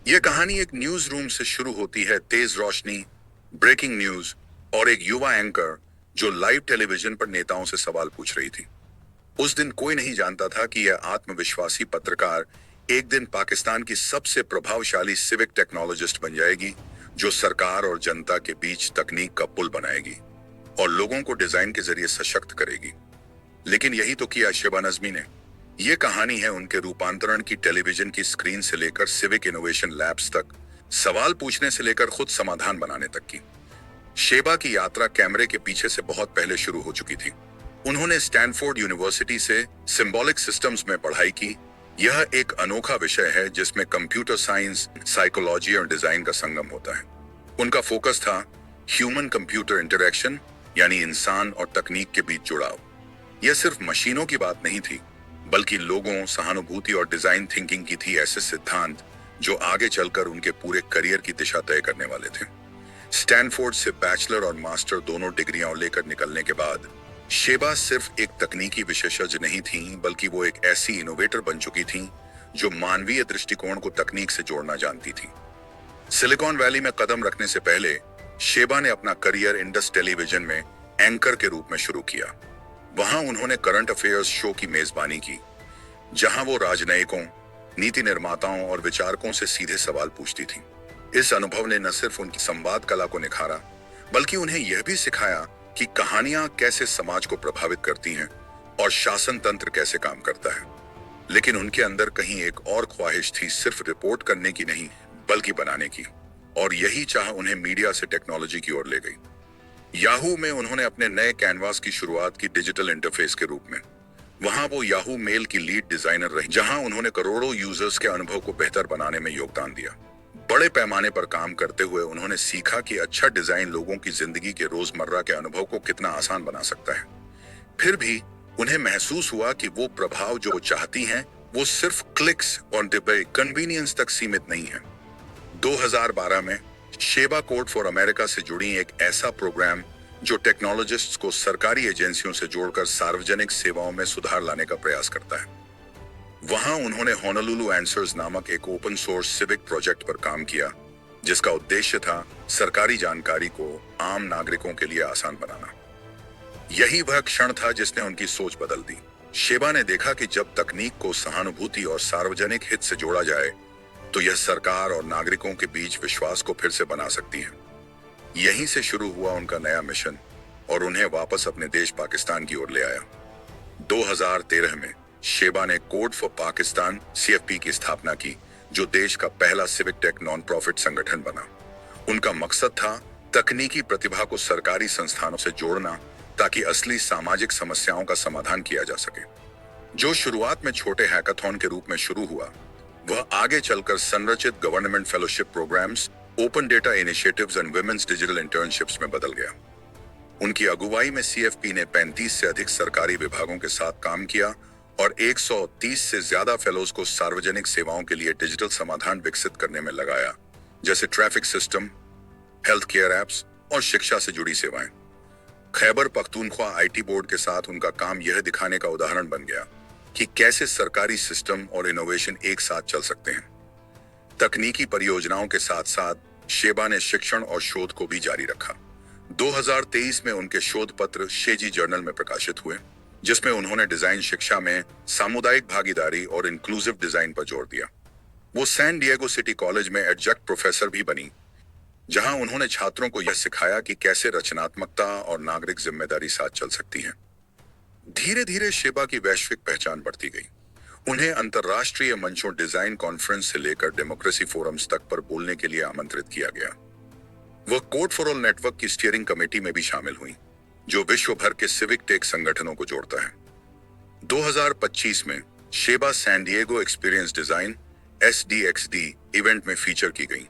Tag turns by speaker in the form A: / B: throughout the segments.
A: यह कहानी एक न्यूज रूम से शुरू होती है। तेज रोशनी, ब्रेकिंग न्यूज और एक युवा एंकर जो लाइव टेलीविजन पर नेताओं से सवाल पूछ रही थी। उस दिन कोई नहीं जानता था कि यह आत्मविश्वासी पत्रकार एक दिन पाकिस्तान की सबसे प्रभावशाली सिविक टेक्नोलॉजिस्ट बन जाएगी, जो सरकार और जनता के बीच तकनीक का पुल बनाएगी और लोगों को डिजाइन के जरिए सशक्त करेगी। लेकिन यही तो किया शेबा नजमी ने। यह कहानी है उनके रूपांतरण की, टेलीविजन की स्क्रीन से लेकर सिविक इनोवेशन लैब्स तक, सवाल पूछने से लेकर खुद समाधान बनाने तक की। शेबा की यात्रा कैमरे के पीछे से बहुत पहले शुरू हो चुकी थी। उन्होंने स्टैनफोर्ड यूनिवर्सिटी से सिंबॉलिक सिस्टम्स में पढ़ाई की। यह एक अनोखा विषय है जिसमें कंप्यूटर साइंस, साइकोलॉजी और डिजाइन का संगम होता है। उनका फोकस था ह्यूमन कंप्यूटर इंटरेक्शन, यानी इंसान और तकनीक के बीच जुड़ाव। यह सिर्फ मशीनों की बात नहीं थी, बल्कि लोगों, सहानुभूति और डिजाइन थिंकिंग की थी, ऐसे सिद्धांत जो आगे चलकर उनके पूरे करियर की दिशा तय करने वाले थे। स्टैनफोर्ड से बैचलर और मास्टर दोनों डिग्रियां लेकर निकलने के बाद शेबा सिर्फ एक तकनीकी विशेषज्ञ नहीं थी, बल्कि वो एक ऐसी इनोवेटर बन चुकी थी जो मानवीय दृष्टिकोण को तकनीक से जोड़ना जानती थी। सिलिकॉन वैली में कदम रखने से पहले शेबा ने अपना करियर इंडस टेलीविजन में एंकर के रूप में शुरू किया। वहां उन्होंने करंट अफेयर्स शो की मेजबानी की, जहां वो राजनयिकों, नीति निर्माताओं और विचारकों से सीधे सवाल पूछती थी। इस अनुभव ने न सिर्फ उनकी संवाद कला को निखारा, बल्कि उन्हें यह भी सिखाया कि कहानियां कैसे समाज को प्रभावित करती हैं और शासन तंत्र कैसे काम करता है। लेकिन उनके अंदर कहीं एक और ख्वाहिश थी, सिर्फ रिपोर्ट करने की नहीं, बल्कि बनाने की। और यही चाह उन्हें मीडिया से टेक्नोलॉजी की ओर ले गई। याहू में उन्होंने अपने नए कैनवास की शुरुआत की, डिजिटल इंटरफेस के रूप में। वहां वो याहू मेल की लीड डिजाइनर रही, जहां उन्होंने करोड़ों यूजर्स के अनुभव को बेहतर बनाने में योगदान दिया। बड़े पैमाने पर काम करते हुए उन्होंने सीखा कि अच्छा डिजाइन लोगों की जिंदगी के रोजमर्रा के अनुभव को कितना आसान बना सकता है। फिर भी उन्हें महसूस हुआ कि वो प्रभाव जो वो चाहती हैं, वो सिर्फ क्लिक्स और कन्वीनियंस तक सीमित नहीं है। 2012 में शेबा कोड फॉर अमेरिका से जुड़ी एक ऐसा प्रोग्राम जो टेक्नोलॉजिस्ट्स को सरकारी एजेंसियों से जोड़कर सार्वजनिक सेवाओं में सुधार लाने का प्रयास करता है। वहां उन्होंने होनोलुलु आंसर्स नामक एक ओपन सोर्स सिविक प्रोजेक्ट पर काम किया, जिसका उद्देश्य था सरकारी जानकारी को आम नागरिकों के लिए आसान बनाना। यही वह क्षण था जिसने उनकी सोच बदल दी। शेबा ने देखा कि जब तकनीक को सहानुभूति और सार्वजनिक हित से जोड़ा जाए, तो यह सरकार और नागरिकों के बीच विश्वास को फिर से बना सकती है। यहीं से शुरू हुआ उनका नया मिशन और उन्हें वापस अपने देश पाकिस्तान की ओर ले आया। 2013 में शेबा ने कोड फॉर पाकिस्तान (CFP) की स्थापना की, जो देश का पहला सिविक टेक नॉन प्रॉफिट संगठन बना। उनका मकसद था तकनीकी प्रतिभा को सरकारी संस्थानों से जोड़ना, ताकि असली सामाजिक समस्याओं का समाधान किया जा सके। जो शुरुआत में छोटे हैकाथॉन के रूप में शुरू हुआ, वह आगे चलकर संरचित government fellowship programs, open data initiatives and women's digital internships में बदल गया। उनकी अगुवाई में CFP ने 35 से अधिक सरकारी विभागों के साथ काम किया और 130 से ज्यादा फेलोज को सार्वजनिक सेवाओं के लिए डिजिटल समाधान विकसित करने में लगाया, जैसे traffic system, health care apps और शिक्षा से जुड़ी सेवाएं। खैबर पख्तूनख्वा IT बोर्ड के साथ उनका काम यह दिखाने का उदाहरण बन गया कि कैसे सरकारी सिस्टम और इनोवेशन एक साथ चल सकते हैं। तकनीकी परियोजनाओं के साथ साथ शेबा ने शिक्षण और शोध को भी जारी रखा। 2023 में उनके शोध पत्र शेजी जर्नल में प्रकाशित हुए, जिसमें उन्होंने डिजाइन शिक्षा में सामुदायिक भागीदारी और इंक्लूसिव डिजाइन पर जोर दिया। वो सैन डिएगो सिटी कॉलेज में एडजंक्ट प्रोफेसर भी बनी, जहां उन्होंने छात्रों को यह सिखाया कि कैसे रचनात्मकता और नागरिक जिम्मेदारी साथ चल सकती है। धीरे धीरे शेबा की वैश्विक पहचान बढ़ती गई। उन्हें अंतर्राष्ट्रीय मंचों, डिजाइन कॉन्फ्रेंस से लेकर डेमोक्रेसी फोरम्स तक पर बोलने के लिए आमंत्रित किया गया। वह कोड फॉर ऑल नेटवर्क की स्टीयरिंग कमेटी में भी शामिल हुई, जो विश्व भर के सिविक टेक संगठनों को जोड़ता है। 2025 में Sheba San Diego experience design (SDXD) event में फीचर की गई,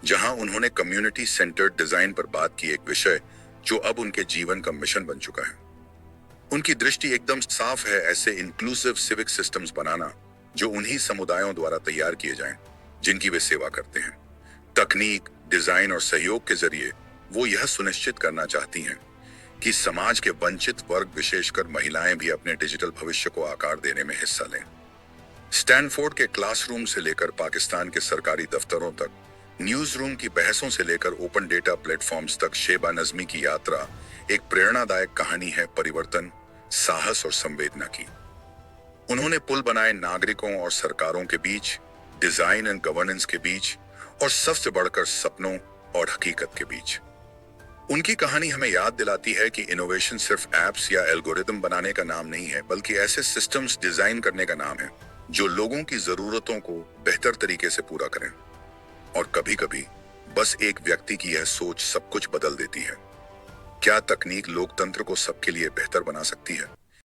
A: जहां उन्होंने कम्युनिटी सेंटर्ड डिजाइन पर बात की, एक विषय जो अब उनके जीवन का मिशन बन चुका है। उनकी दृष्टि एकदम साफ है, ऐसे इंक्लूसिव सिविक सिस्टम्स बनाना जो उन्हीं समुदायों द्वारा तैयार किए जाएं, जिनकी वे सेवा करते हैं। तकनीक, डिजाइन और सहयोग के जरिए वो यह सुनिश्चित करना चाहती हैं कि समाज के वंचित वर्ग, विशेषकर महिलाएं, भी अपने डिजिटल भविष्य को आकार देने में हिस्सा लें। स्टैनफोर्ड के क्लासरूम से लेकर पाकिस्तान के सरकारी दफ्तरों तक, न्यूज रूम की बहसों से लेकर ओपन डेटा प्लेटफॉर्म्स तक, शेबा नज़मी की यात्रा एक प्रेरणादायक कहानी है परिवर्तन, साहस और संवेदना की। उन्होंने पुल बनाए नागरिकों और सरकारों के बीच, डिजाइन एंड गवर्नेंस के बीच, और सबसे बढ़कर सपनों और हकीकत के बीच। उनकी कहानी हमें याद दिलाती है कि इनोवेशन सिर्फ एप्स या एल्गोरिदम बनाने का नाम नहीं है, बल्कि ऐसे सिस्टम्स डिजाइन करने का नाम है जो लोगों की जरूरतों को बेहतर तरीके से पूरा करें। और कभी-कभी बस एक व्यक्ति की यह सोच सब कुछ बदल देती है। क्या तकनीक लोकतंत्र को सबके लिए बेहतर बना सकती है?